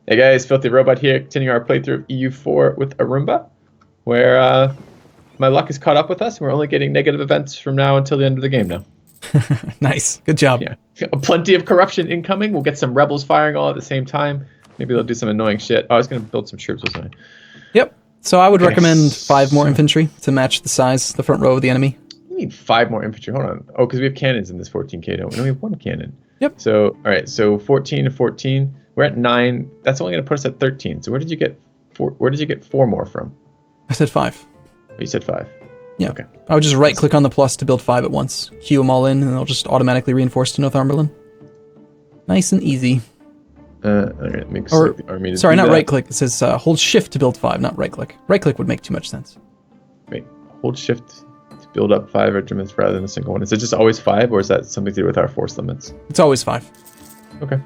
Hey guys, FilthyRobot here, continuing our playthrough of EU4 with Arumba, where my luck is caught up with us, and we're only getting negative events from now until the end of the game now. Nice. Good job. Yeah. Plenty of corruption incoming. We'll get some rebels firing all at the same time. Maybe they'll do some annoying shit. Oh, I was going to build some troops, wasn't I? Yep. So I would recommend 5 more infantry to match the size, the front row of the enemy. We need 5 more infantry. Hold on. Oh, because we have cannons in this 14K, don't we? No, we have 1 cannon. Yep. So, all right. So 14 to 14. We're at 9. That's only going to put us at 13. So where did you get 4? Where did you get 4 more from? I said 5. Oh, you said 5. Yeah. Okay. I would just right-click on the plus to build 5 at once. Queue them all in, and they'll just automatically reinforce to Northumberland. Nice and easy. All right. Make Or, the army to sorry, do not that. right-click. It says hold shift to build 5, not right-click. Right-click would make too much sense. Wait. Hold shift to build up 5 regiments rather than a single one. Is it just always 5, or is that something to do with our force limits? It's always 5. Okay.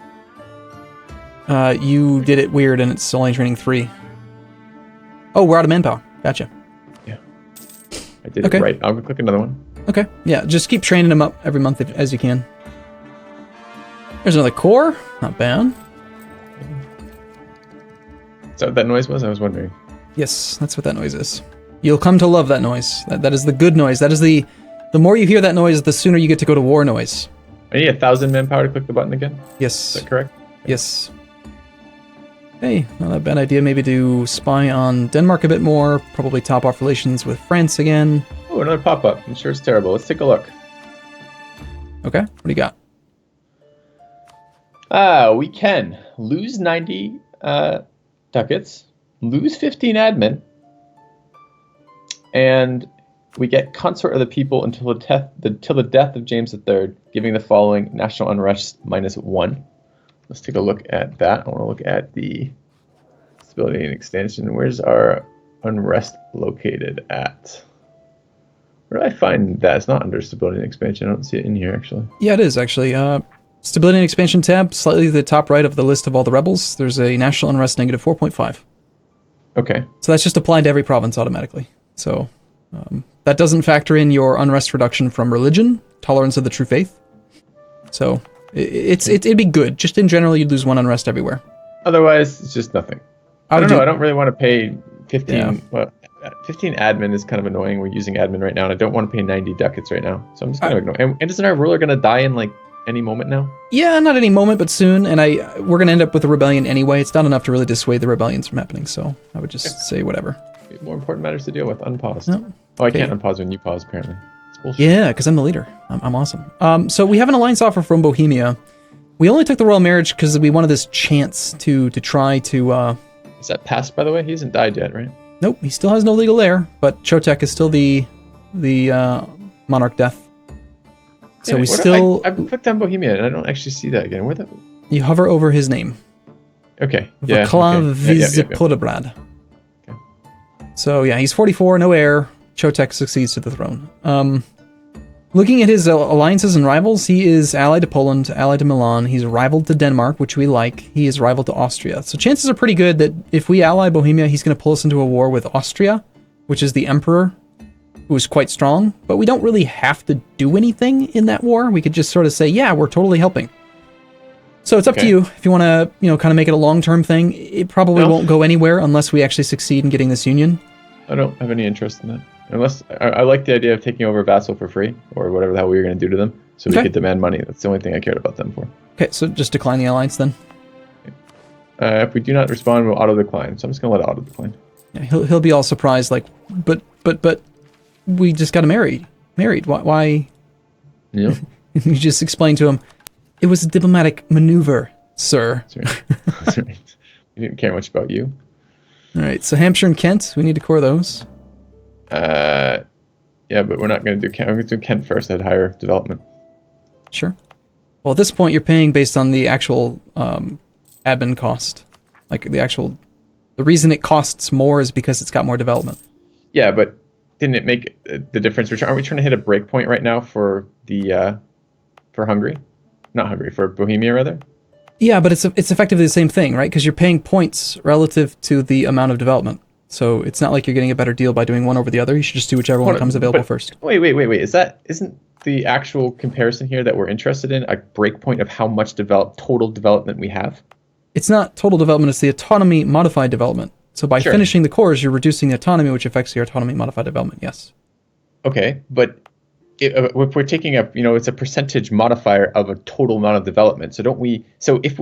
You did it weird, and it's only training 3. Oh, we're out of manpower. Gotcha. Yeah. I did it right. I'll go click another one. Okay. Yeah, just keep training them up every month as you can. There's another core. Not bad. Is that what that noise was? I was wondering. Yes, that's what that noise is. You'll come to love that noise. That is the good noise. That is the more you hear that noise, the sooner you get to go to war noise. I need 1,000 manpower to click the button again. Yes. Is that correct? Yes. Hey, not a bad idea. Maybe do spy on Denmark a bit more. Probably top off relations with France again. Oh, another pop-up. I'm sure it's terrible. Let's take a look. Okay, what do you got? We can lose 90 ducats, lose 15 admin, and we get consort of the people until the death of James III, giving the following national unrest -1. Let's take a look at that. I want to look at the stability and extension. Where's our unrest located at? Where do I find that? It's not under stability and expansion. I don't see it in here, actually. Yeah, it is actually. Stability and expansion tab, slightly to the top right of the list of all the rebels. There's a national unrest -4.5. Okay. So that's just applied to every province automatically. So that doesn't factor in your unrest reduction from religion, tolerance of the true faith. So it'd be good. Just in general, you'd lose 1 unrest everywhere. Otherwise, it's just nothing. I don't know. I don't really want to pay 15. Yeah. Well, 15 admin is kind of annoying. We're using admin right now, and I don't want to pay 90 ducats right now. So I'm just going to ignore. And isn't our ruler going to die in like any moment now? Yeah, not any moment, but soon. And we're going to end up with a rebellion anyway. It's not enough to really dissuade the rebellions from happening. So I would just say whatever. We have more important matters to deal with. Unpause. No. Oh, I can't unpause when you pause, apparently. It's bullshit. Yeah, because I'm the leader. I'm awesome. So we have an alliance offer from Bohemia. We only took the royal marriage because we wanted this chance to try to... Is that passed, by the way? He hasn't died yet, right? Nope, he still has no legal heir, but Chotek is still the monarch death. So we still... I've clicked on Bohemia, and I don't actually see that again. Where the... You hover over his name. Okay. Yeah. Vaclav Okay. Vizipodbrad. Okay. So yeah, he's 44, no heir. Chotek succeeds to the throne. Looking at his alliances and rivals, he is allied to Poland, allied to Milan. He's rivaled to Denmark, which we like. He is rivaled to Austria. So chances are pretty good that if we ally Bohemia, he's going to pull us into a war with Austria, which is the emperor, who is quite strong. But we don't really have to do anything in that war. We could just sort of say, yeah, we're totally helping. So it's up to you if you want to, kind of make it a long-term thing. It probably won't go anywhere unless we actually succeed in getting this union. I don't have any interest in that. Unless I like the idea of taking over vassal for free, or whatever the hell we were going to do to them, so we could demand money. That's the only thing I cared about them for. Okay, so just decline the alliance then. If we do not respond, we'll auto decline. So I'm just going to let it auto decline. Yeah, he'll be all surprised, like, but we just got married. Why? Yeah. You just explain to him, it was a diplomatic maneuver, sir. That's right. That's right. We didn't care much about you. All right, so Hampshire and Kent, we need to core those. Yeah, but we're not going to do Kent. We're going to do Kent first at higher development. Sure. Well, at this point, you're paying based on the actual admin cost. Like the reason it costs more is because it's got more development. Yeah, but didn't it make the difference? Aren't we trying to hit a break point right now for the for Hungary? Not Hungary, for Bohemia rather. Yeah, but it's effectively the same thing, right? Because you're paying points relative to the amount of development. So it's not like you're getting a better deal by doing one over the other. You should just do whichever one comes available first. Wait. Isn't the actual comparison here that we're interested in a breakpoint of how much total development we have? It's not total development, it's the autonomy modified development. So by Sure. finishing the cores, you're reducing the autonomy, which affects your autonomy modified development, yes. Okay, but if we're taking it's a percentage modifier of a total amount of development. So don't we? So if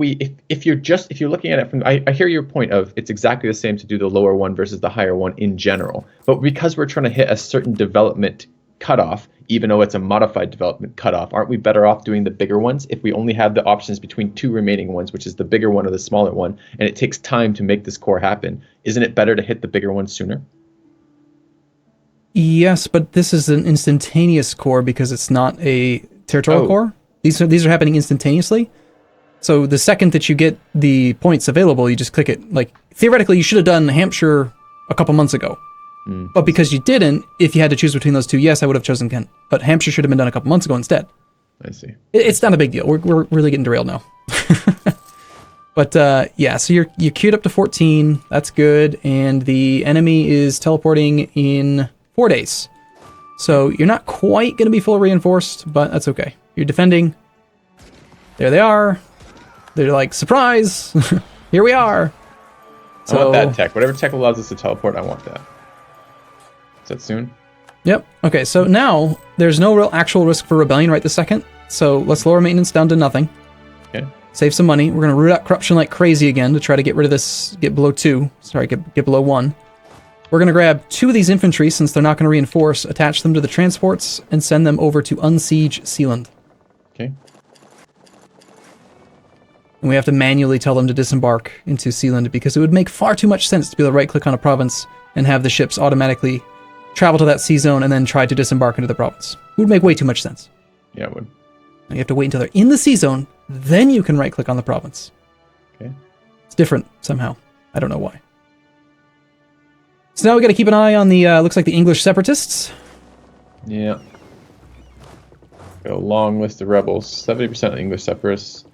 you're looking at it from, I hear your point of it's exactly the same to do the lower one versus the higher one in general. But because we're trying to hit a certain development cutoff, even though it's a modified development cutoff, aren't we better off doing the bigger ones if we only have the options between two remaining ones, which is the bigger one or the smaller one, and it takes time to make this core happen? Isn't it better to hit the bigger one sooner? Yes, but this is an instantaneous core because it's not a territorial core. These are happening instantaneously. So the second that you get the points available, you just click it. Like, theoretically, you should have done Hampshire a couple months ago. But because you didn't, if you had to choose between those two, yes, I would have chosen Kent. But Hampshire should have been done a couple months ago instead. I see. It's not a big deal. We're really getting derailed now. But yeah, so you're queued up to 14. That's good. And the enemy is teleporting in 4 days. So you're not quite going to be full reinforced, but that's okay. You're defending. There they are. They're like, surprise! Here we are. I want that tech. Whatever tech allows us to teleport, I want that. Is that soon? Yep. Okay, so now there's no real actual risk for rebellion right this second. So let's lower maintenance down to nothing. Okay. Save some money. We're going to root out corruption like crazy again to try to get rid of this, get below 2. Sorry, get below 1. We're going to grab 2 of these infantry, since they're not going to reinforce, attach them to the transports, and send them over to unsiege Sealand. Okay. And we have to manually tell them to disembark into Sealand, because it would make far too much sense to be able to right-click on a province and have the ships automatically travel to that sea zone and then try to disembark into the province. It would make way too much sense. Yeah, it would. You have to wait until they're in the sea zone, then you can right-click on the province. Okay. It's different somehow. I don't know why. So now we got to keep an eye on the, looks like the English separatists. Yeah. Got a long list of rebels. 70% English separatists.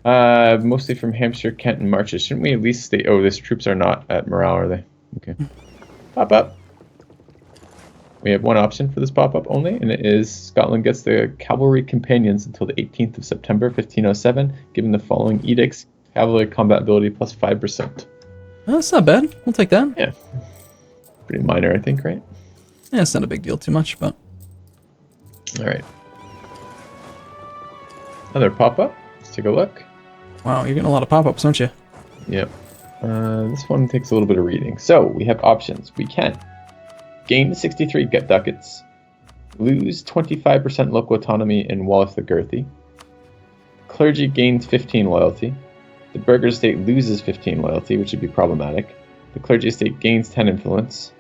Mostly from Hampshire, Kent, and Marches. Shouldn't we at least stay... Oh, these troops are not at morale, are they? Okay. Pop up. We have one option for this pop-up only, and it is Scotland gets the cavalry companions until the 18th of September, 1507, given the following edicts: cavalry combat ability plus 5%. Oh, that's not bad. We'll take that. Yeah. Pretty minor, I think, right? Yeah, it's not a big deal too much, but... All right. Another pop-up. Let's take a look. Wow, you're getting a lot of pop-ups, aren't you? Yep. This one takes a little bit of reading. So, we have options. We can gain 63 gut ducats, lose 25% local autonomy in Wallace the Girthy. Clergy gains 15 loyalty. The burgher estate loses 15 loyalty, which would be problematic. The clergy estate gains 10 influence.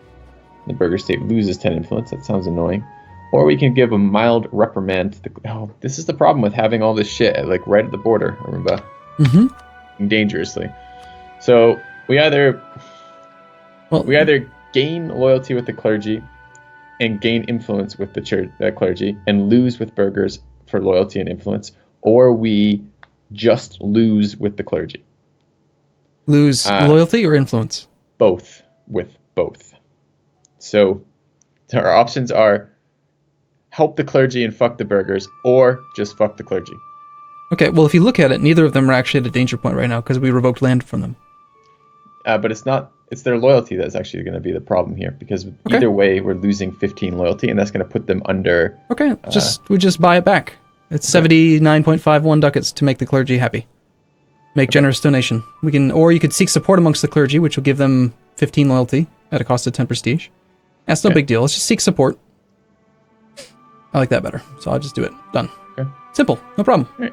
The burgher estate loses 10 influence. That sounds annoying. Or we can give a mild reprimand to the... Oh, this is the problem with having all this shit, like, right at the border, Arumba. Mm-hmm. Dangerously. So, we either gain loyalty with the clergy and gain influence with the church, clergy, and lose with burghers for loyalty and influence, or we just lose with the clergy. Lose loyalty or influence? Both with both. So our options are help the clergy and fuck the burghers, or just fuck the clergy. Okay, well, if you look at it, neither of them are actually at a danger point right now because we revoked land from them. But it's not. It's their loyalty that's actually going to be the problem here, because either way, we're losing 15 loyalty, and that's going to put them under... Okay, we just buy it back. It's 79.51 ducats to make the clergy happy. Make generous donation. We can, or you could seek support amongst the clergy, which will give them 15 loyalty at a cost of 10 prestige. That's no big deal. Let's just seek support. I like that better, so I'll just do it. Done. Okay. Simple, no problem. Right.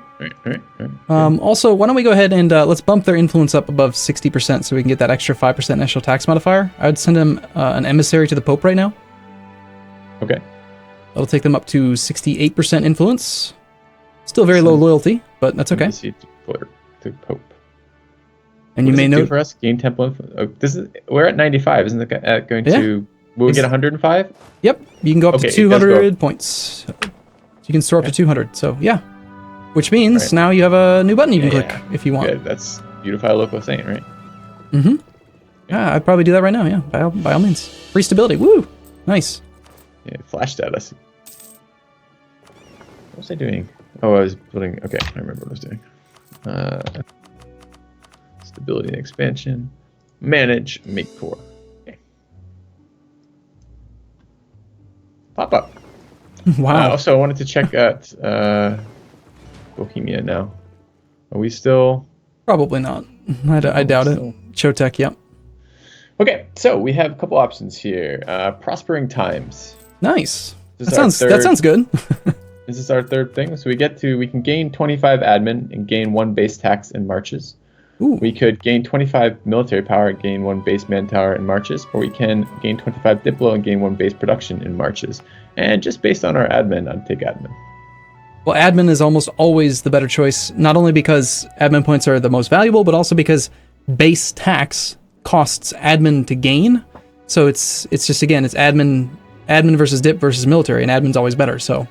Also, why don't we go ahead and let's bump their influence up above 60% so we can get that extra 5% national tax modifier. I would send them an emissary to the Pope right now. Okay. That'll take them up to 68% influence. Still very low loyalty, but that's okay. To Pope. And what you may note for us gain temple. We're at 95, isn't it? Going to will we get 105? Yep, you can go up to 200 points. You can store up to 200. So yeah, which means now you have a new button you can click if you want. Good. That's beautify a local saint, right? Mm-hmm. Yeah, I'd probably do that right now. Yeah, by all means. Free stability. Woo! Nice. Yeah, it flashed at us. What was I doing? Oh, I was building. Okay, I remember what I was doing. Stability and expansion. Manage, make core. Okay. Pop up. Wow. Also, I wanted to check out Bohemia now. Are we still? Probably not. I doubt it. Chotec, yep. Okay, so we have a couple options here. Prospering times. Nice. That sounds good. This is our third thing. So we can gain 25 admin and gain 1 base tax in marches. Ooh. We could gain 25 military power and gain 1 base manpower in marches, or we can gain 25 diplo and gain 1 base production in marches. And just based on our admin, I'd take admin. Well, admin is almost always the better choice, not only because admin points are the most valuable, but also because base tax costs admin to gain. So it's just, again, it's admin versus dip versus military, and admin's always better. So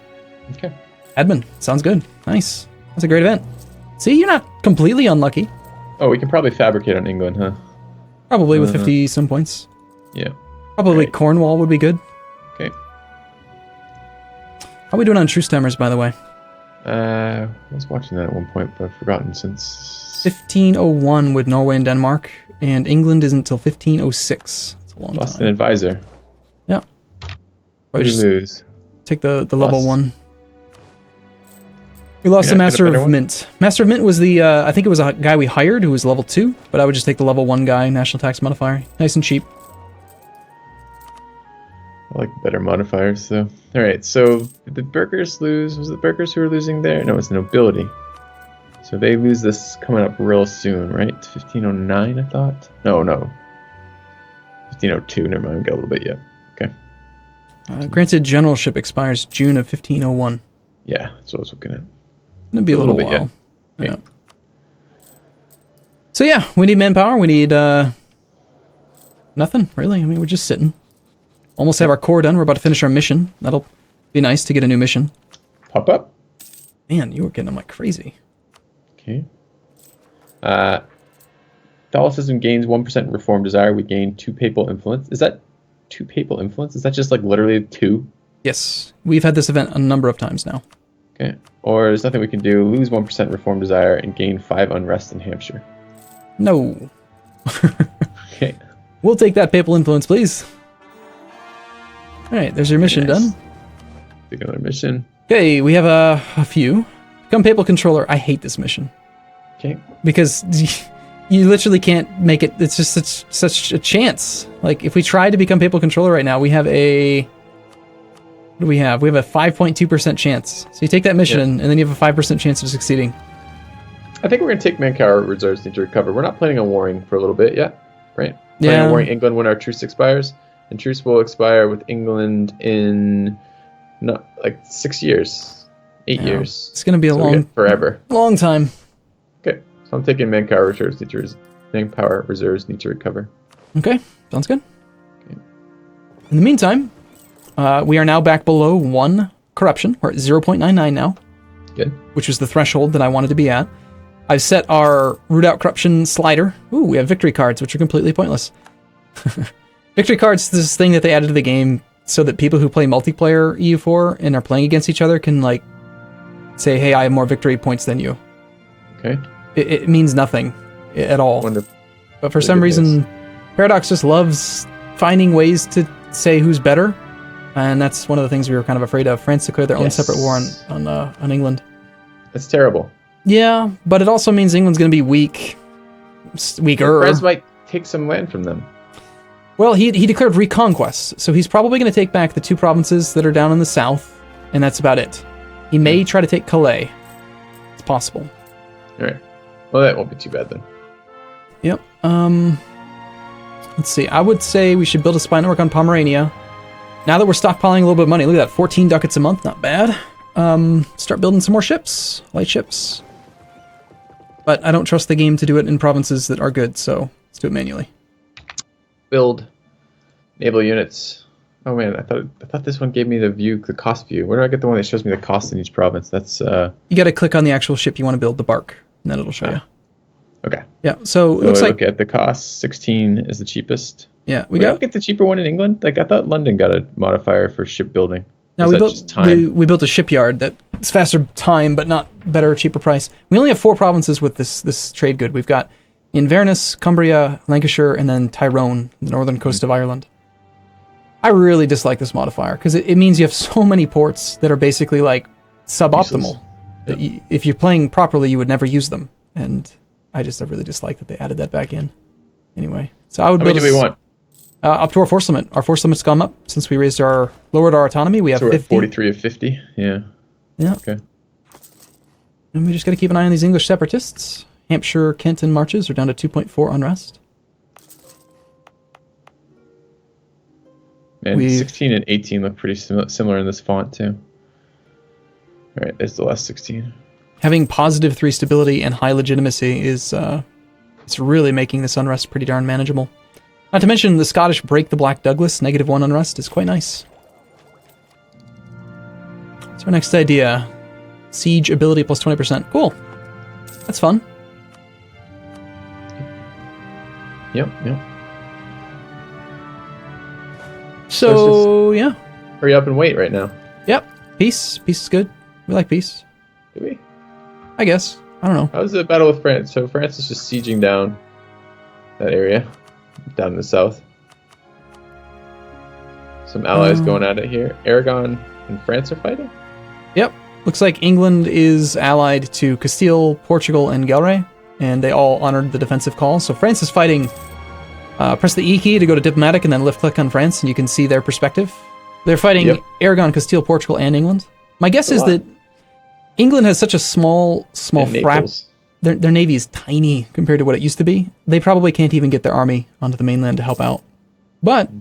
okay, admin sounds good. Nice. That's a great event. See, you're not completely unlucky. Oh, we can probably fabricate on England, huh? Probably with 50 some points. Yeah. Probably Great. Cornwall would be good. Okay. How are we doing on truce timers, by the way? I was watching that at one point, but I've forgotten since 1501 with Norway and Denmark, and England isn't until 1506. It's a long lost time. an advisor. Yeah. We just lose. take the level 1. We lost Yeah, the Master better of one. Mint. Master of Mint was the, I think it was a guy we hired who was level 2, but I would just take the level 1 guy, National Tax Modifier. Nice and cheap. I like better modifiers, though. All right, so did the burghers lose? Was it the burghers who were losing there? No, it's the nobility. So they lose this coming up real soon, right? It's 1509, I thought. No. 1502. Never mind. We got a little bit yet. Okay. Granted, generalship expires June of 1501. Yeah, that's what I was looking at. It'll be a little bit while. yet. Yeah. So yeah, we need manpower. We need nothing really. I mean, we're just sitting. Almost have our core done. We're about to finish our mission. That'll be nice to get a new mission. Pop up. Man, you were getting them like crazy. Okay. Catholicism gains 1% reform desire. We gain 2 papal influence. Is that 2 papal influence? Is that just like literally 2? Yes, we've had this event a number of times now. Okay. Or there's nothing we can do. Lose 1% reform desire and gain 5 unrest in Hampshire. No. Okay. We'll take that papal influence, please. All right, there's your mission Nice. done. Take another mission. Okay, we have a few. Become papal controller. I hate this mission Okay. because you literally can't make it. It's just such a chance. Like if we try to become papal controller right now, we have a. What do we have? We have a 5.2% chance. So you take that mission, and then you have a 5% chance of succeeding. I think we're going to take manpower reserves need to recover. We're not planning on warring for a little bit yet, right? Planning Yeah. on warring England when our truce expires. And truce will expire with England in not like 6 years, 8 Yeah. years. It's gonna be a So we long, get forever. long time. Okay, so I'm taking manpower reserves need to recover. Okay, sounds good. Okay. In the meantime, we are now back below 1 corruption. We're at 0.99 now, Good. which was the threshold that I wanted to be at. I've set our root out corruption slider. Ooh, we have victory cards, which are completely pointless. Victory cards is this thing that they added to the game so that people who play multiplayer EU4 and are playing against each other can like say, hey, I have more victory points than you. Okay. It means nothing at all. Wonderful. But for Pretty some good reason, Paradox just loves finding ways to say who's better. And that's one of the things we were kind of afraid of. France declared their own Yes. separate war on England. That's terrible. Yeah, but it also means England's going to be weaker. France might take some land from them. Well, he declared reconquest, so he's probably going to take back the 2 provinces that are down in the south, and that's about it. He may try to take Calais. It's possible. All right. Well, that won't be too bad then. Yep. Let's see. I would say we should build a spy network on Pomerania. Now that we're stockpiling a little bit of money, look at that, 14 ducats a month, not bad. Start building some more ships, light ships. But I don't trust the game to do it in provinces that are good, so let's do it manually. Build naval units. Oh man, I thought this one gave me the cost view. Where do I get the one that shows me the cost in each province? That's You got to click on the actual ship you want to build, the bark, and then it'll show you. okay. Yeah, so it So looks I like look at the cost. 16 is the cheapest. yeah, We don't get the cheaper one in England. Like I thought London got a modifier for shipbuilding. Now Is we that built just time? we built a shipyard that's faster time, but not better, cheaper price. We only have 4 provinces with this trade good. We've got Inverness, Cumbria, Lancashire, and then Tyrone, the northern coast of Ireland. I really dislike this modifier because it means you have so many ports that are basically like suboptimal. That if you're playing properly, you would never use them. And I really dislike that they added that back in. Anyway, so I would. How many do we want? Up to our force limit. Our force limit's gone up since we lowered our autonomy. We have so we're 50. At 43 of 50. Yeah. Yeah. Okay. And we just got to keep an eye on these English separatists. Hampshire, Kent, and marches are down to 2.4 unrest. And 16 and 18 look pretty similar in this font too. All right, there's the last 16. Having positive 3 stability and high legitimacy is it's really making this unrest pretty darn manageable. Not to mention the Scottish break the Black Douglas, -1 unrest is quite nice. So our next idea, siege ability plus 20%. Cool. That's fun. Yep. So yeah. Hurry up and wait right now. Yep. Peace. Peace is good. We like peace. Do we? I guess. I don't know. How's the battle with France? So France is just sieging down that area, down in the south. Some allies going at it here. Aragon and France are fighting? Yep. Looks like England is allied to Castile, Portugal, and Galway, and they all honored the defensive call. So France is fighting. Press the E key to go to diplomatic and then left-click on France, and you can see their perspective. They're fighting Aragon, Castile, Portugal, and England. My guess is that England has such a small frap. Their navy is tiny compared to what it used to be. They probably can't even get their army onto the mainland to help out. But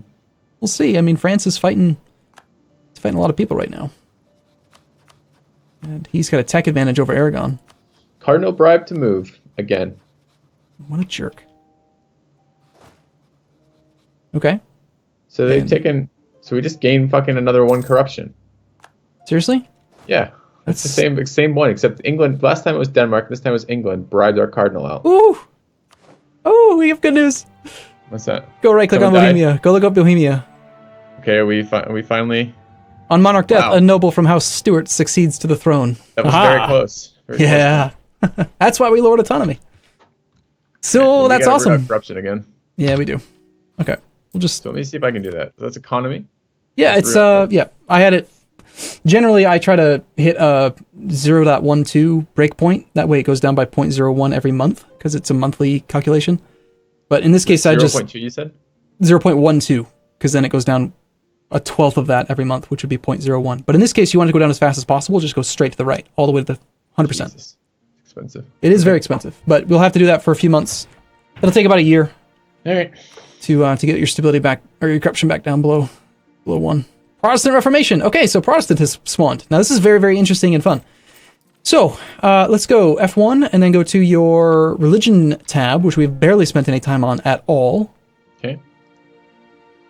we'll see. I mean, France is fighting. It's fighting a lot of people right now, and he's got a tech advantage over Aragon. Cardinal bribe to move again. What a jerk. Okay. So they've taken. So we just gained fucking another 1 corruption. Seriously? Yeah. That's the same one, except England. Last time it was Denmark. This time it was England. Bribed our cardinal out. Ooh. Oh, we have good news. What's that? Go right-click on Bohemia. Go look up Bohemia. Okay, are we finally... On monarch death, a noble from House Stuart succeeds to the throne. That was very close. Very close. That's why we lowered autonomy. So that's awesome. Corruption again. Yeah, we do. Okay. We'll just... So let me see if I can do that. That's economy? Yeah, it's, yeah. I had it... Generally, I try to hit a 0.12 breakpoint. That way it goes down by 0.01 every month, because it's a monthly calculation. But in this case, I just... 0.2 you said? 0.12, because then it goes down a 1/12 of that every month, which would be 0.01. But in this case, you want to go down as fast as possible, just go straight to the right, all the way to the 100%. Jesus. Expensive. It is very expensive, but we'll have to do that for a few months. It'll take about a year. All right. To get your stability back, or your corruption back down below 1. Protestant Reformation. Okay, so Protestant has spawned. Now this is very, very interesting and fun. So let's go F1 and then go to your religion tab, which we've barely spent any time on at all. Okay.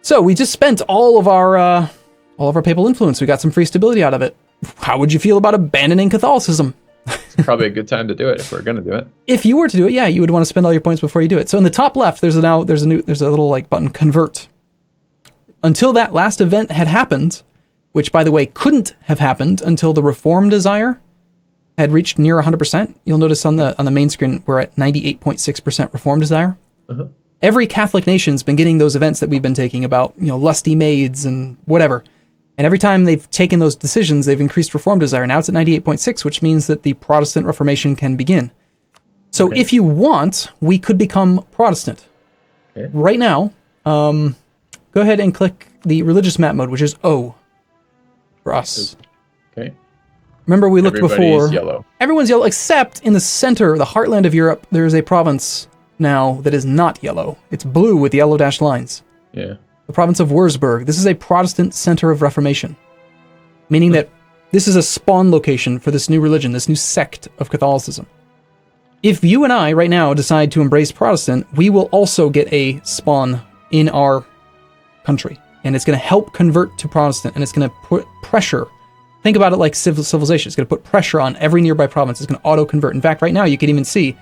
So we just spent all of our papal influence. We got some free stability out of it. How would you feel about abandoning Catholicism? It's probably a good time to do it if we're going to do it. If you were to do it, yeah, you would want to spend all your points before you do it. So in the top left, there's a little like button, convert. Until that last event had happened, which by the way couldn't have happened until the reform desire had reached near 100%. You'll notice on the main screen we're at 98.6% reform desire. Uh-huh. Every Catholic nation's been getting those events that we've been taking about, lusty maids and whatever. And every time they've taken those decisions, they've increased reform desire. Now it's at 98.6, which means that the Protestant Reformation can begin. So if you want, we could become Protestant. Okay. Right now, go ahead and click the religious map mode, which is O for us. Okay. Remember we looked before. Everybody's yellow. Everyone's yellow, except in the center, the heartland of Europe, there is a province now that is not yellow. It's blue with yellow dashed lines. Yeah. The province of Würzburg. This is a Protestant center of Reformation, meaning that this is a spawn location for this new religion, this new sect of Catholicism. If you and I right now decide to embrace Protestant, we will also get a spawn in our country, and it's going to help convert to Protestant, and it's going to put pressure. Think about it like civilization. It's going to put pressure on every nearby province. It's going to auto-convert. In fact, right now you can even see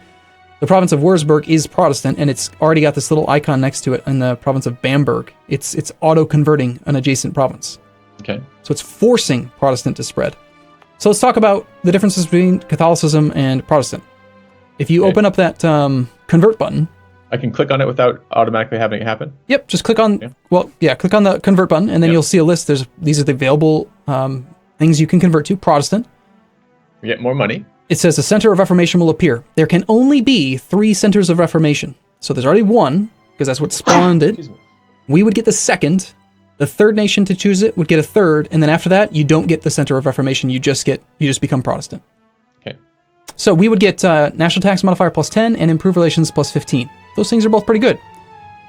the province of Würzburg is Protestant, and it's already got this little icon next to it in the province of Bamberg. It's auto-converting an adjacent province. Okay. So it's forcing Protestant to spread. So let's talk about the differences between Catholicism and Protestant. If you open up that convert button, I can click on it without automatically having it happen. Yep, just click on click on the convert button, and then you'll see a list. These are the available things you can convert to. Protestant. We get more money. It says a center of reformation will appear. There can only be 3 centers of reformation. So there's already one, because that's what spawned it. We would get the second. The third nation to choose it would get a third, and then after that, you don't get the center of reformation. You just become Protestant. Okay. So we would get national tax modifier plus 10 and improved relations plus 15. Those things are both pretty good.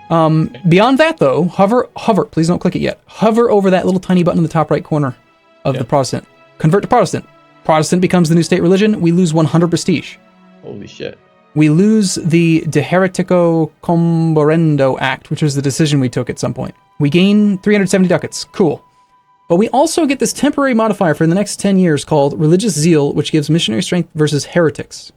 Beyond that, though, hover. Please don't click it yet. Hover over that little tiny button in the top right corner of the Protestant. Convert to Protestant. Protestant becomes the new state religion. We lose 100 prestige. Holy shit. We lose the De Heretico Comborendo Act, which was the decision we took at some point. We gain 370 ducats. Cool. But we also get this temporary modifier for the next 10 years called Religious Zeal, which gives missionary strength versus heretics.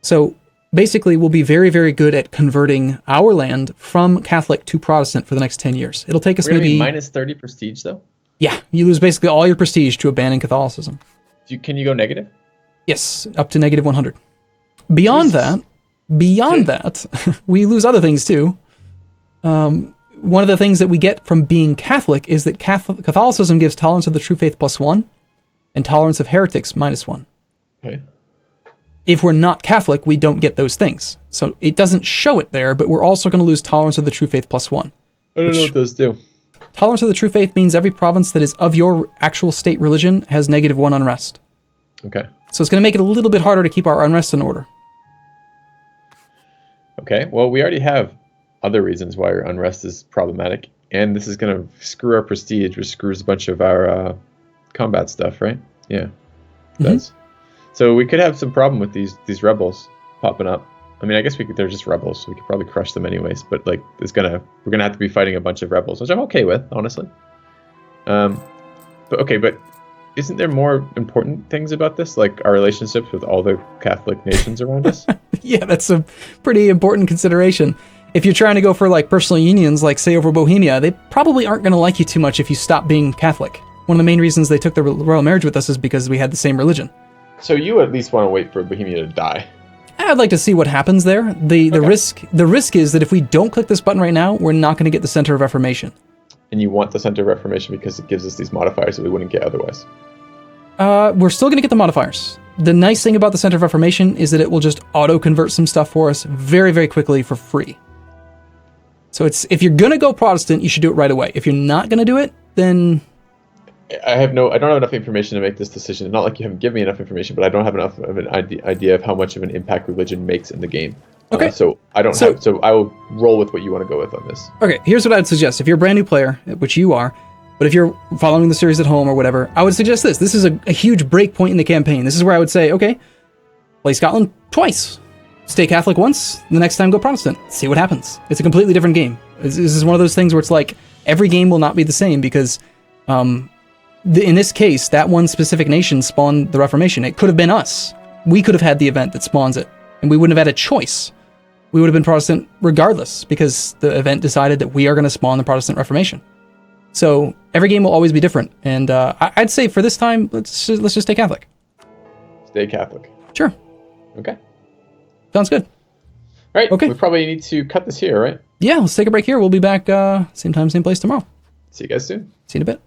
So basically, we'll be very, very good at converting our land from Catholic to Protestant for the next 10 years. It'll take us maybe... minus 30 prestige, though? Yeah, you lose basically all your prestige to abandon Catholicism. Can you go negative? Yes, up to negative 100. Beyond that, we lose other things too. One of the things that we get from being Catholic is that Catholicism gives tolerance of the true faith plus 1 and tolerance of heretics minus 1. Okay. If we're not Catholic, we don't get those things. So it doesn't show it there, but we're also going to lose tolerance of the true faith plus 1. I don't know what those do. Tolerance of the true faith means every province that is of your actual state religion has negative 1 unrest. Okay. So it's going to make it a little bit harder to keep our unrest in order. Okay, well, we already have other reasons why our unrest is problematic, and this is going to screw our prestige, which screws a bunch of our combat stuff, right? Yeah, it does. So we could have some problem with these rebels popping up. I mean, I guess they're just rebels, so we could probably crush them anyways. But like, we're gonna have to be fighting a bunch of rebels, which I'm okay with, honestly. But isn't there more important things about this, like our relationships with all the Catholic nations around us? Yeah, that's a pretty important consideration. If you're trying to go for like personal unions, like say over Bohemia, they probably aren't going to like you too much if you stop being Catholic. One of the main reasons they took the royal marriage with us is because we had the same religion. So you at least want to wait for Bohemia to die? I'd like to see what happens there. The risk is that if we don't click this button right now, we're not going to get the Center of Reformation. And you want the Center of Reformation because it gives us these modifiers that we wouldn't get otherwise. We're still going to get the modifiers. The nice thing about the Center of Reformation is that it will just auto-convert some stuff for us very, very quickly for free. So if you're going to go Protestant, you should do it right away. If you're not going to do it, then... I don't have enough information to make this decision. It's not like you haven't given me enough information, but I don't have enough of an idea of how much of an impact religion makes in the game. Okay. So I will roll with what you want to go with on this. Okay, here's what I'd suggest. If you're a brand new player, which you are, but if you're following the series at home or whatever, I would suggest this. This is a huge break point in the campaign. This is where I would say, okay, play Scotland twice. Stay Catholic once, the next time go Protestant. See what happens. It's a completely different game. This is one of those things where it's like, every game will not be the same because in this case, that one specific nation spawned the Reformation. It could have been us. We could have had the event that spawns it, and we wouldn't have had a choice. We would have been Protestant regardless because the event decided that we are going to spawn the Protestant Reformation. So every game will always be different, and I'd say for this time, let's just stay Catholic. Stay Catholic. Sure. Okay. Sounds good. Right. Okay. We probably need to cut this here, right? Yeah, let's take a break here. We'll be back same time, same place tomorrow. See you guys soon. See you in a bit.